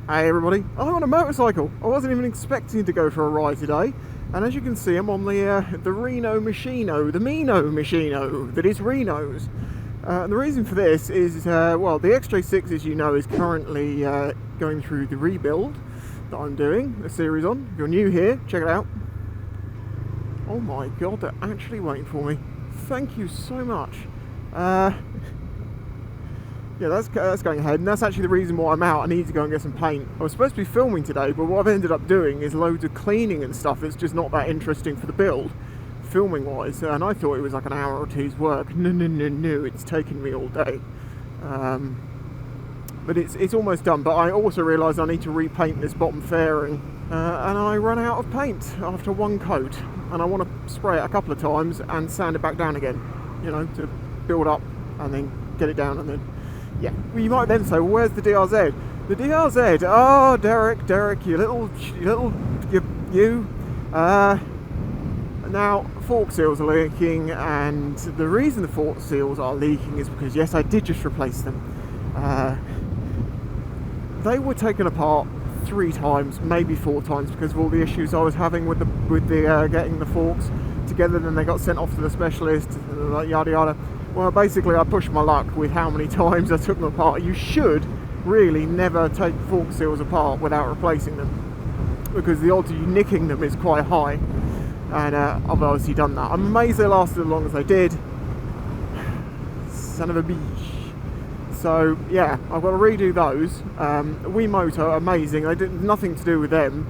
Hey everybody, I'm on a motorcycle. I wasn't even expecting to go for a ride today, and as you can see I'm on the Reno Machino, the Mino Machino that is Reno's. And the reason for this is, well, the XJ6, as you know, is currently going through the rebuild that I'm doing a series on. If you're new here, check it out. Oh my god, they're actually waiting for me. Thank you so much. Yeah, that's going ahead, and that's actually the reason why I'm out. I need to go and get some paint. I was supposed to be filming today, but what I've ended up doing is loads of cleaning and stuff. It's just not that interesting for the build, filming wise, and I thought it was like an hour or two's work. No, it's taken me all day. But it's almost done, but I also realised I need to repaint this bottom fairing, and I ran out of paint after one coat, and I want to spray it a couple of times and sand it back down again, you know, to build up and then get it down, and then yeah. Well, you might then say, well, where's the DRZ? The DRZ, oh, Derek, you. Now, fork seals are leaking, and the reason the fork seals are leaking is because, yes, I did just replace them. They were taken apart 3 times, maybe 4 times, because of all the issues I was having with the getting the forks together. Then they got sent off to the specialist, yada yada. Well, basically I pushed my luck with how many times I took them apart. You should really never take fork seals apart without replacing them, because the odds of you nicking them is quite high, and I've obviously done that. I'm amazed they lasted as long as they did. Son of a bitch. So yeah, I've got to redo those. Moto, amazing. They did nothing to do with them.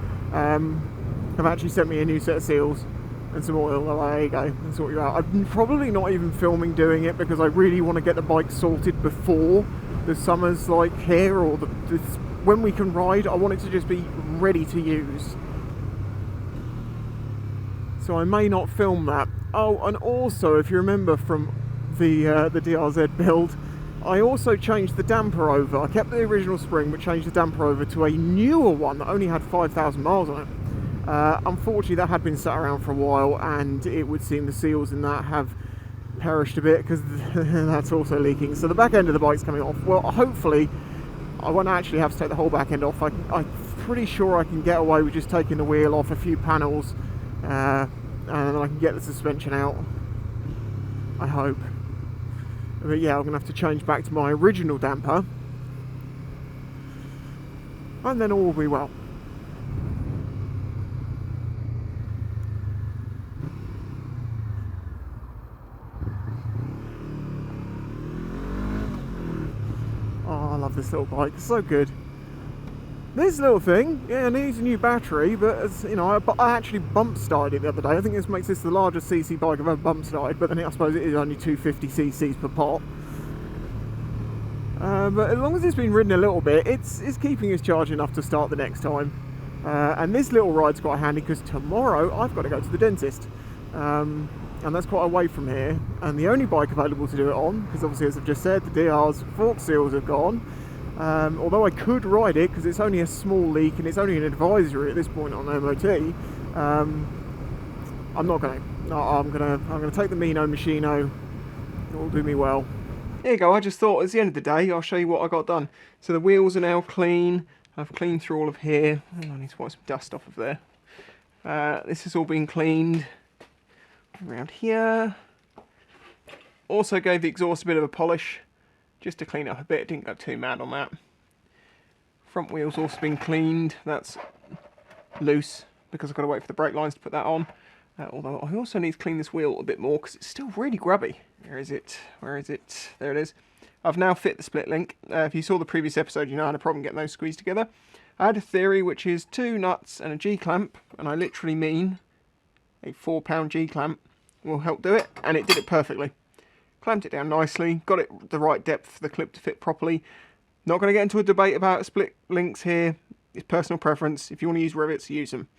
Have actually sent me a new set of seals and some oil. Well, there you go, and sort you out. I'm probably not even filming doing it because I really want to get the bike sorted before the summer's like here, or when we can ride. I want it to just be ready to use, so I may not film that. Oh, and also, if you remember from the DRZ build, I also changed the damper over. I kept the original spring but changed the damper over to a newer one that only had 5,000 miles on it. Unfortunately, that had been sat around for a while, and it would seem the seals in that have perished a bit because that's also leaking. So the back end of the bike's coming off. Well, hopefully I won't actually have to take the whole back end off. I'm pretty sure I can get away with just taking the wheel off, a few panels, and then I can get the suspension out, I hope. But yeah, I'm going to have to change back to my original damper, and then all will be well. Oh, I love this little bike, it's so good. This little thing, yeah, it needs a new battery, but as you know, I actually bump started it the other day. I think this makes this the largest CC bike I've ever bump started, but then I suppose it is only 250 cc's per pot. But as long as it's been ridden a little bit, it's keeping us charged enough to start the next time. And this little ride's quite handy because tomorrow I've got to go to the dentist. And that's quite away from here, and the only bike available to do it on, because obviously, as I've just said, the DR's fork seals have gone. Although I could ride it because it's only a small leak and it's only an advisory at this point on MOT. I'm not going to. No, I'm going to take the Mino Machino. It will do me well. There you go. I just thought, at the end of the day, I'll show you what I got done. So the wheels are now clean. I've cleaned through all of here. I need to wipe some dust off of there. This has all been cleaned around here. Also gave the exhaust a bit of a polish, just to clean up a bit. Didn't go too mad on that. Front wheel's also been cleaned. That's loose because I've got to wait for the brake lines to put that on. Although I also need to clean this wheel a bit more because it's still really grubby. Where is it? Where is it? There it is. I've now fit the split link. If you saw the previous episode, you know I had a problem getting those squeezed together. I had a theory, which is 2 nuts and a G-clamp, and I literally mean a 4-pound G-clamp will help do it, and it did it perfectly. Clamped it down nicely, got it the right depth for the clip to fit properly. Not going to get into a debate about split links here. It's personal preference. If you want to use rivets, use them.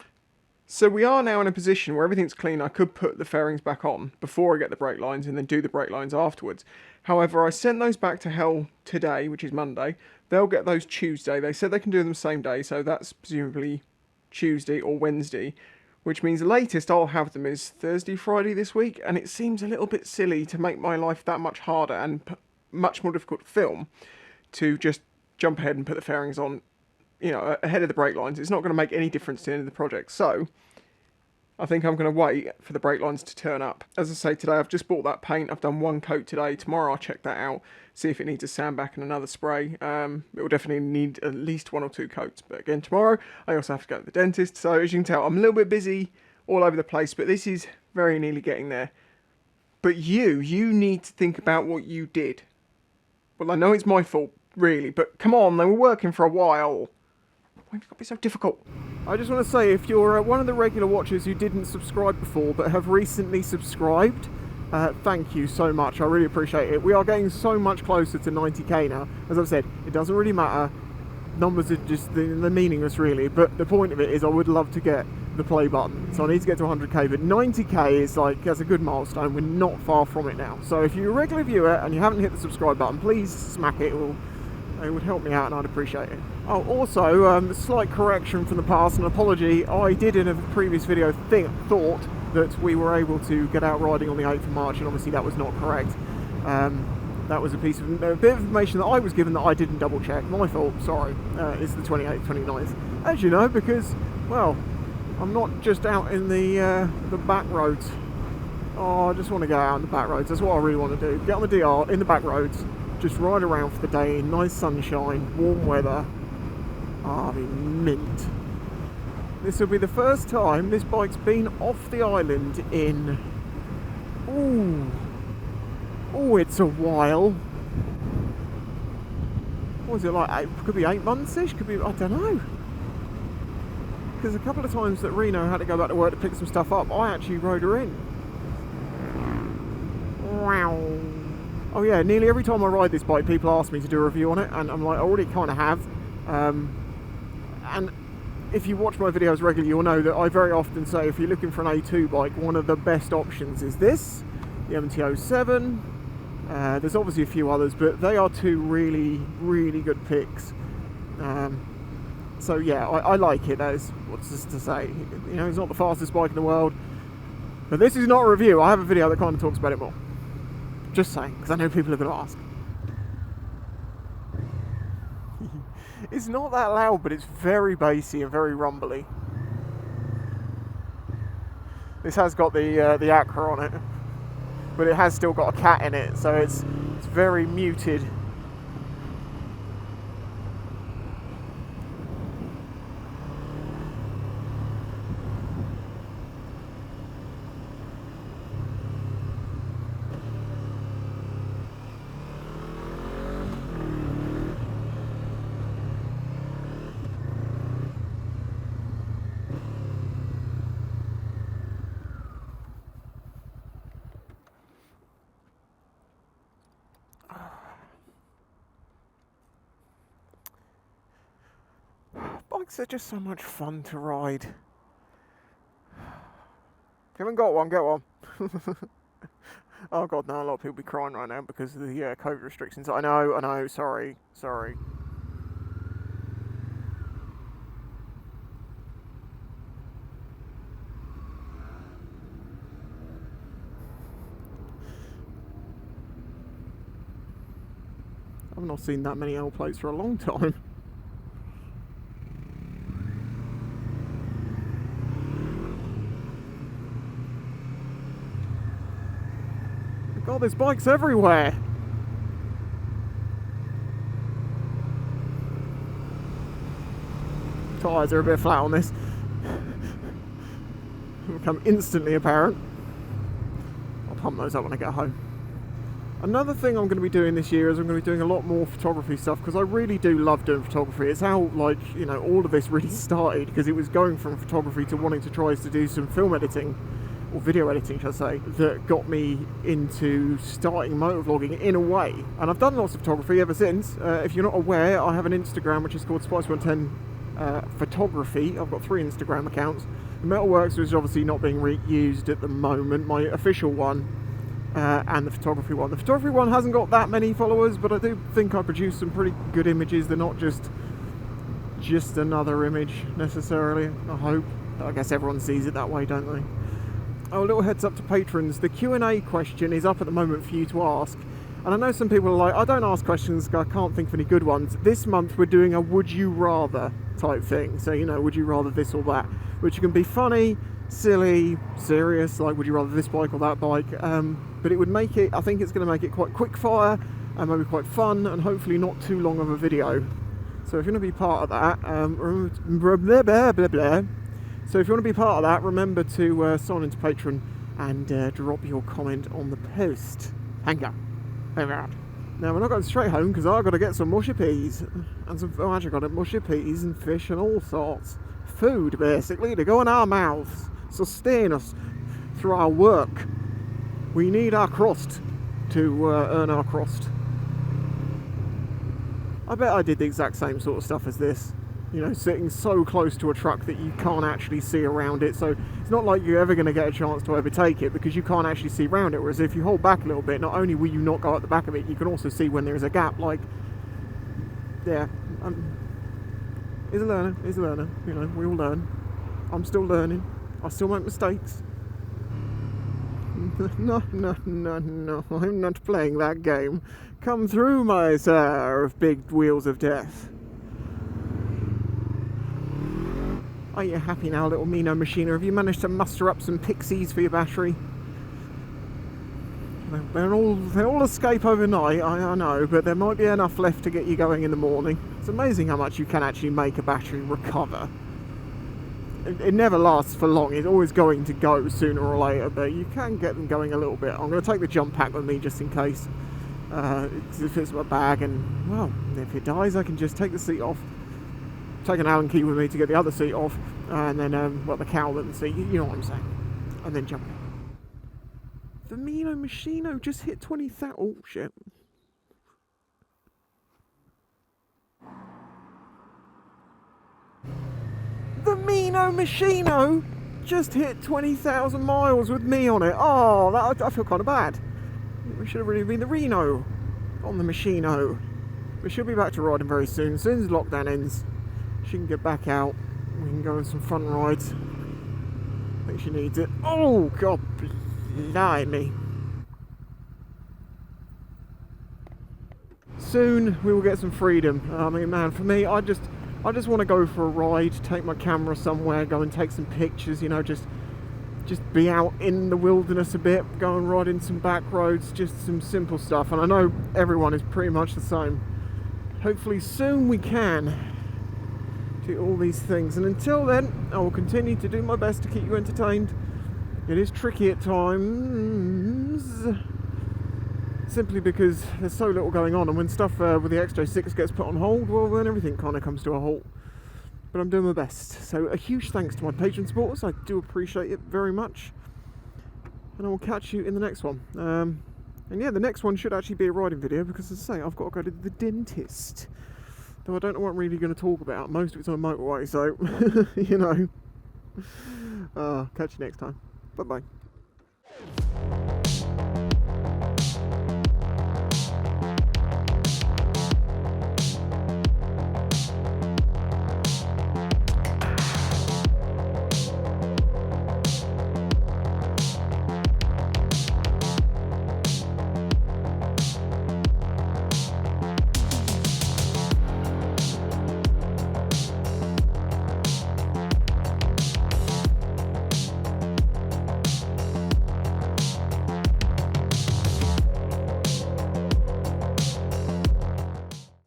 So we are now in a position where everything's clean. I could put the fairings back on before I get the brake lines and then do the brake lines afterwards. However, I sent those back to Hell today, which is Monday. They'll get those Tuesday. They said they can do them same day, so that's presumably Tuesday or Wednesday, which means the latest I'll have them is Thursday, Friday this week, and it seems a little bit silly to make my life that much harder and much more difficult to film to just jump ahead and put the fairings on you know, ahead of the brake lines. It's not going to make any difference to the end of the project. So I think I'm going to wait for the brake lines to turn up. As I say, today I've just bought that paint. I've done one coat today. Tomorrow I'll check that out, see if it needs a sandback and another spray. It will definitely need at least 1 or 2 coats. But again, tomorrow I also have to go to the dentist. So as you can tell, I'm a little bit busy all over the place, but this is very nearly getting there. But you need to think about what you did. Well, I know it's my fault, really, but come on, they were working for a while. Why have you got to be so difficult? I just want to say, if you're one of the regular watchers who didn't subscribe before but have recently subscribed, thank you so much. I really appreciate it. We are getting so much closer to 90k now. As I've said, it doesn't really matter. Numbers are just they're meaningless, really. But the point of it is I would love to get the play button. So I need to get to 100k. But 90k is like, that's a good milestone. We're not far from it now. So if you're a regular viewer and you haven't hit the subscribe button, please smack it. It would help me out and I'd appreciate it. Oh, also, a slight correction from the past, an apology. I did in a previous video thought that we were able to get out riding on the 8th of March, and obviously that was not correct. That was a bit of information that I was given that I didn't double check. My fault, sorry. It's the 28th, 29th. As you know, because, well, I'm not just out in the back roads. Oh, I just want to go out on the back roads. That's what I really want to do. Get on the DR, in the back roads, just ride around for the day in nice sunshine, warm weather. I'll be mint. This will be the first time this bike's been off the island in... Oh, it's a while. What was it like? Could be 8 months-ish? Could be, I don't know. Because a couple of times that Reno had to go back to work to pick some stuff up, I actually rode her in. Wow. Oh yeah, nearly every time I ride this bike, people ask me to do a review on it, and I'm like, I already kind of have. And if you watch my videos regularly, you'll know that I very often say, if you're looking for an A2 bike, one of the best options is this, the MT-07. There's obviously a few others, but they are 2 really, really good picks. So yeah, I like it. That is what's just to say. You know, it's not the fastest bike in the world, but this is not a review. I have a video that kind of talks about it more. Just saying, because I know people are going to ask. It's not that loud, but it's very bassy and very rumbly. This has got the Acra on it, but it has still got a cat in it, so it's very muted. Bikes are just so much fun to ride. If you haven't got one, get one. Oh god, no, a lot of people be crying right now because of the COVID restrictions. I know, sorry. I've not seen that many L plates for a long time. God, there's bikes everywhere. Tyres are a bit flat on this. Become instantly apparent. I'll pump those up when I get home. Another thing I'm going to be doing this year is I'm going to be doing a lot more photography stuff, because I really do love doing photography. It's how, like, you know, all of this really started, because it was going from photography to wanting to try to do some film editing, or video editing, should I say, that got me into starting motovlogging in a way. And I've done lots of photography ever since. If you're not aware, I have an Instagram which is called Spice110 Photography. I've got 3 Instagram accounts. The Metalworks is obviously not being used at the moment, my official one, and the photography one. The photography one hasn't got that many followers, but I do think I produce some pretty good images. They're not just another image necessarily, I hope. I guess everyone sees it that way, don't they? Oh, a little heads up to patrons. The Q&A question is up at the moment for you to ask. And I know some people are like, I don't ask questions, I can't think of any good ones. This month we're doing a would you rather. type thing. So, you know, would you rather this or that? Which can be funny, silly, serious, like would you rather this bike or that bike? But it would make it, I think it's going to make it quite quick fire and maybe quite fun and hopefully not too long of a video. So if you want to be part of that, so if you want to be part of that, remember to sign into Patreon and drop your comment on the post. Hang on. Now we're not going straight home because I've got to get some mushy peas and some. Oh, actually, got mushy peas and fish and all sorts. Food basically to go in our mouths, sustain us through our work. We need our crust to earn our crust. I bet I did the exact same sort of stuff as this. You know, sitting so close to a truck that you can't actually see around it. So it's not like you're ever going to get a chance to overtake it because you can't actually see around it. Whereas if you hold back a little bit, not only will you not go at the back of it, you can also see when there is a gap. Like, yeah, he's a learner. He's a learner. You know, we all learn. I'm still learning. I still make mistakes. No, I'm not playing that game. Come through, my sir of big wheels of death. Are you happy now, little Mino Machiner? Have you managed to muster up some pixies for your battery? They'll all escape overnight, I know, but there might be enough left to get you going in the morning. It's amazing how much you can actually make a battery recover. It never lasts for long, it's always going to go sooner or later, but you can get them going a little bit. I'm going to take the jump pack with me just in case. It fits my bag, and, well, if it dies I can just take the seat off. Take an Allen key with me to get the other seat off, and then, well, the cowl and the seat, you know what I'm saying. And then jump in. The Mino Machino just hit 20,000. Oh, shit. The Mino Machino just hit 20,000 miles with me on it. Oh, I feel kind of bad. We should have really been the Reno on the Machino. We should be back to riding very soon. As soon as lockdown ends, she can get back out. We can go on some fun rides. I think she needs it. Oh, God blimey. Soon we will get some freedom. I mean, man, for me, I just want to go for a ride, take my camera somewhere, go and take some pictures, you know, just be out in the wilderness a bit, go and ride in some back roads, just some simple stuff. And I know everyone is pretty much the same. Hopefully soon we can do all these things. And until then, I will continue to do my best to keep you entertained. It is tricky at times, simply because there's so little going on, and when stuff with the XJ6 gets put on hold, well, then everything kind of comes to a halt. But I'm doing my best. So a huge thanks to my Patreon supporters. I do appreciate it very much. And I will catch you in the next one. And yeah, the next one should actually be a riding video, because as I say, I've got to go to the dentist. Though I don't know what I'm really going to talk about. Most of it's on a motorway, so, you know. Catch you next time. Bye-bye.